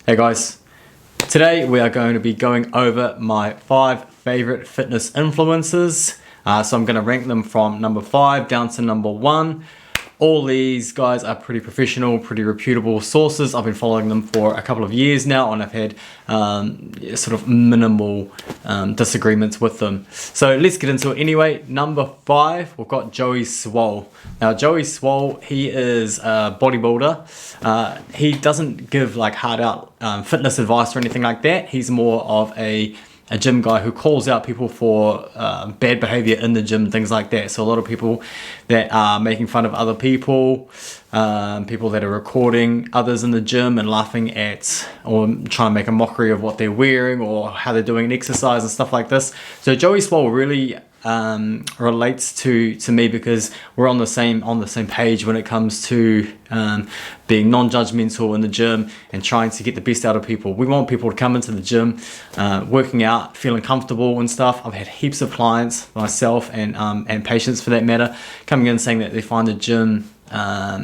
Hey guys, today we are going to be going over my 5 favorite fitness influencers. So I'm going to rank them from number 5 down to number 1. All these guys are pretty professional, pretty reputable sources. I've been following them for a couple of years now, and I've had sort of minimal disagreements with them. So let's get into it anyway. Number 5, we've got Joey Swole. Now Joey Swole, he is a bodybuilder. He doesn't give like hard out fitness advice or anything like that. He's more of a gym guy who calls out people for bad behavior in the gym, things like that. So a lot of people that are making fun of other people, people that are recording others in the gym and laughing at or trying to make a mockery of what they're wearing or how they're doing an exercise and stuff like this. So Joey Swole really relates to me because we're on the same page when it comes to being non-judgmental in the gym and trying to get the best out of people. We want people to come into the gym working out, feeling comfortable and stuff. I've had heaps of clients, myself and patients for that matter, coming in saying that they find the gym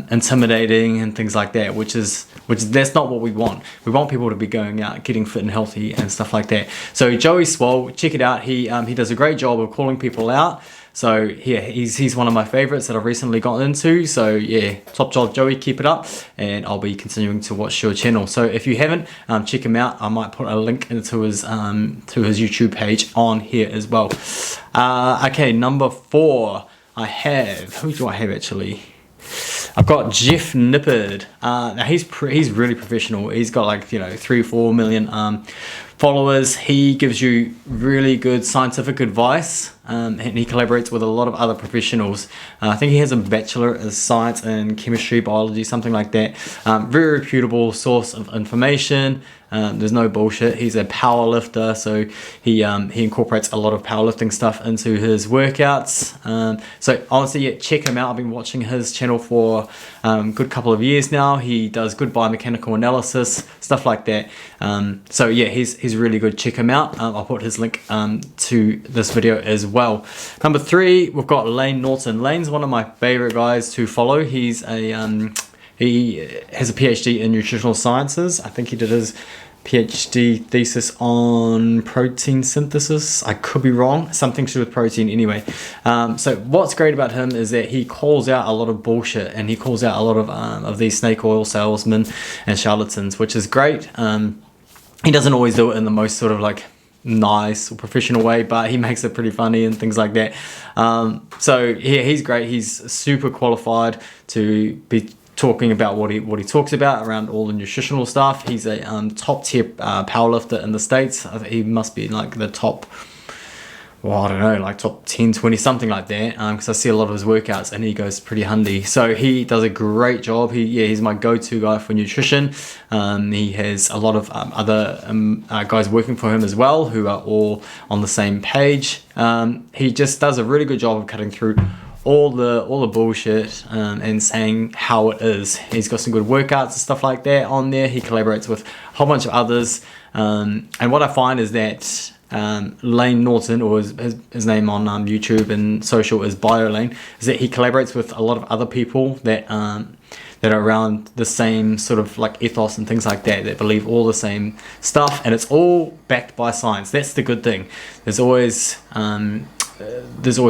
intimidating and things like that, which that's not what we want. We want people to be going out, getting fit and healthy and stuff like that. So Joey Swole, check it out. He does a great job of calling people out. So yeah, he's one of my favorites that I've recently gotten into. So yeah, top job Joey, keep it up, and I'll be continuing to watch your channel. So if you haven't, check him out. I might put a link into his YouTube page on here as well. Okay, number 4, who do I have actually? I've got Jiff Nipper. Now he's really professional. He's got like 3-4 million followers. He gives you really good scientific advice, and he collaborates with a lot of other professionals. I think he has a bachelor in science and chemistry, biology, something like that. Very reputable source of information. There's no bullshit. He's a power lifter, so he incorporates a lot of powerlifting stuff into his workouts. So honestly, yeah, check him out. I've been watching his channel for a good couple of years now. He does good biomechanical analysis, stuff like that. So yeah, he's really good. Check him out. I'll put his link to this video as well. Number 3, we've got Norton. Lane's one of my favorite guys to follow. He has a PhD in nutritional sciences. I think he did his PhD thesis on protein synthesis. I could be wrong. Something to do with protein anyway. So what's great about him is that he calls out a lot of bullshit, and he calls out a lot of these snake oil salesmen and charlatans, which is great. He doesn't always do it in the most sort of like nice or professional way, but he makes it pretty funny and things like that. So yeah, he's great. He's super qualified to be talking about what he talks about around all the nutritional stuff. He's a top tier powerlifter in the States. He must be like the top, well, I don't know, like top 10, 20, something like that, because I see a lot of his workouts and he goes pretty handy. So he does a great job. He's my go-to guy for nutrition. He has a lot of other guys working for him as well who are all on the same page. He just does a really good job of cutting through all the bullshit and saying how it is. He's got some good workouts and stuff like that on there. He collaborates with a whole bunch of others, and what I find is that Norton, or his name on YouTube and social is BioLane, is that he collaborates with a lot of other people that are around the same sort of like ethos and things like that believe all the same stuff, and it's all backed by science. That's the good thing. There's always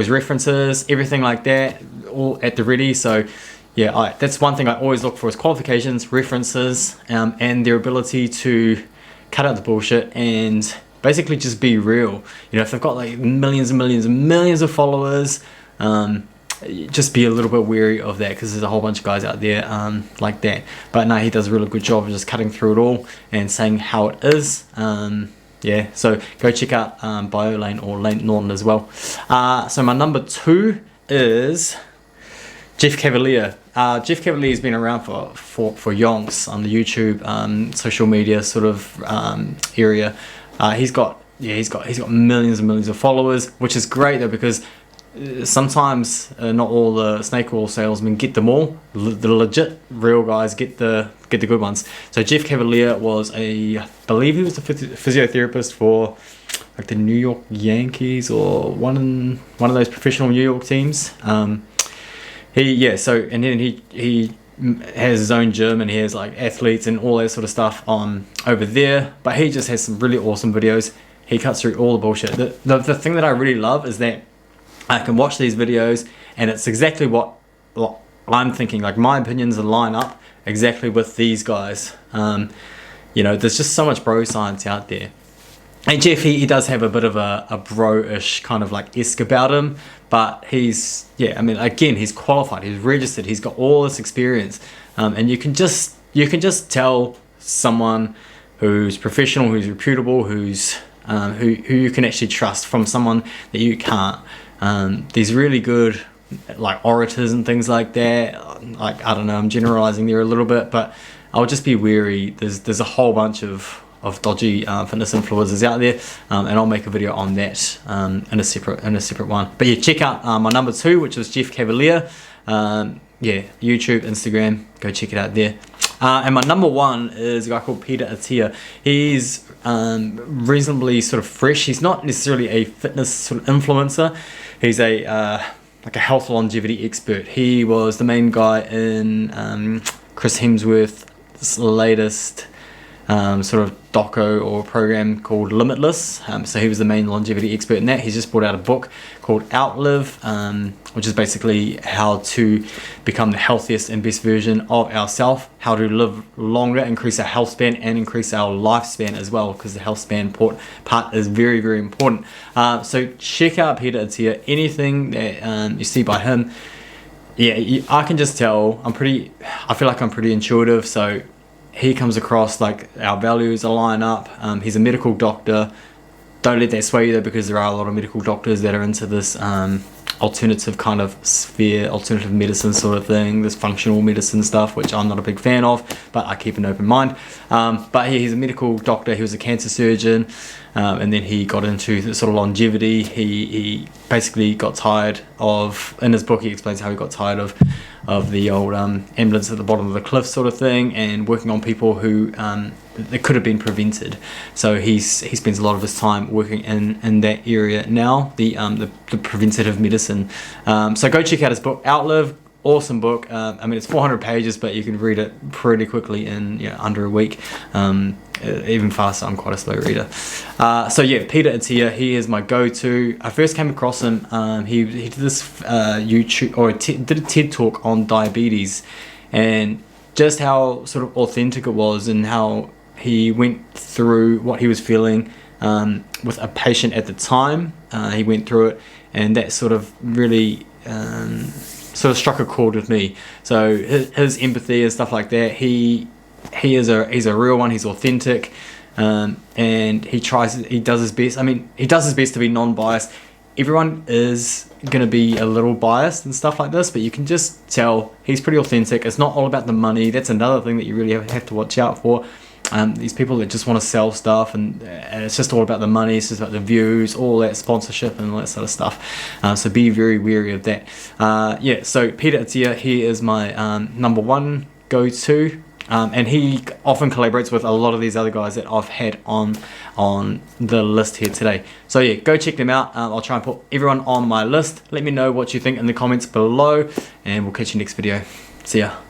references, everything like that, all at the ready. So yeah, that's one thing I always look for is qualifications, references, and their ability to cut out the bullshit and basically just be real. If they've got like millions and millions and millions of followers, just be a little bit wary of that, because there's a whole bunch of guys out there like that. But no, he does a really good job of just cutting through it all and saying how it is. Yeah, so go check out BioLane or Norton as well. So my number 2 is Jiff Cavalier. Jiff Cavalier has been around for yonks on the YouTube social media sort of area. He's got millions and millions of followers, which is great though, because sometimes not all the snake oil salesmen get them all. The legit real guys get the good ones. So Jiff Cavalier I believe he was a physiotherapist for like the New York Yankees or one of those professional New York teams. He has his own gym and he has like athletes and all that sort of stuff on over there, but he just has some really awesome videos. He cuts through all the bullshit. The thing that I really love is that I can watch these videos and it's exactly what I'm thinking, like my opinions line up exactly with these guys. You know, there's just so much bro science out there. And Jiff, he does have a bit of a bro-ish kind of like esque about him, but he's, yeah, I mean, again, he's qualified, he's registered, he's got all this experience, and you can just tell someone who's professional, who's reputable, who's who you can actually trust from someone that you can't. These really good like orators and things like that, like I don't know, I'm generalizing there a little bit, but I'll just be wary. There's a whole bunch of dodgy fitness influencers out there, and I'll make a video on that in a separate one. But yeah, check out my number 2, which was Jeff Cavalier. Yeah, YouTube, Instagram, go check it out there. And my number 1 is a guy called Peter Attia. He's reasonably sort of fresh. He's not necessarily a fitness sort of influencer. He's a like a health longevity expert. He was the main guy in Chris Hemsworth's latest sort of doco or program called Limitless. So he was the main longevity expert in that. He's just brought out a book called Outlive, which is basically how to become the healthiest and best version of ourselves, how to live longer, increase our health span and increase our lifespan as well, because the health span part is very, very important. So check out Peter Attia. Anything that you see by him, yeah, I can just tell. I feel like I'm pretty intuitive, so he comes across like our values align up. He's a medical doctor. Don't let that sway you though, because there are a lot of medical doctors that are into this alternative kind of sphere, alternative medicine sort of thing, this functional medicine stuff, which I'm not a big fan of, but I keep an open mind. But he's a medical doctor. He was a cancer surgeon, and then he got into the sort of longevity. He basically got tired of, in his book he explains how he got tired of the old ambulance at the bottom of the cliff sort of thing, and working on people who that could have been prevented. So he spends a lot of his time working in that area now, the preventative medicine. So go check out his book, Outlive. Awesome book. I mean, it's 400 pages, but you can read it pretty quickly in under a week. Even faster. I'm quite a slow reader. So yeah, Peter Attia, he is my go-to. I first came across him. He did this YouTube or did a TED talk on diabetes, and just how sort of authentic it was, and how he went through what he was feeling with a patient at the time. He went through it, and that sort of really sort of struck a chord with me. So his empathy and stuff like that. He's a real one. He's authentic, and he does his best. I mean, he does his best to be non-biased. Everyone is going to be a little biased and stuff like this, but you can just tell he's pretty authentic. It's not all about the money. That's another thing that you really have to watch out for. These people that just want to sell stuff, and it's just all about the money. It's just about the views, all that sponsorship and all that sort of stuff. So be very wary of that. Yeah, so Peter Attia, he is my number 1 go-to. And he often collaborates with a lot of these other guys that I've had on the list here today. So yeah, go check them out. I'll try and put everyone on my list. Let me know what you think in the comments below, and we'll catch you next video. See ya.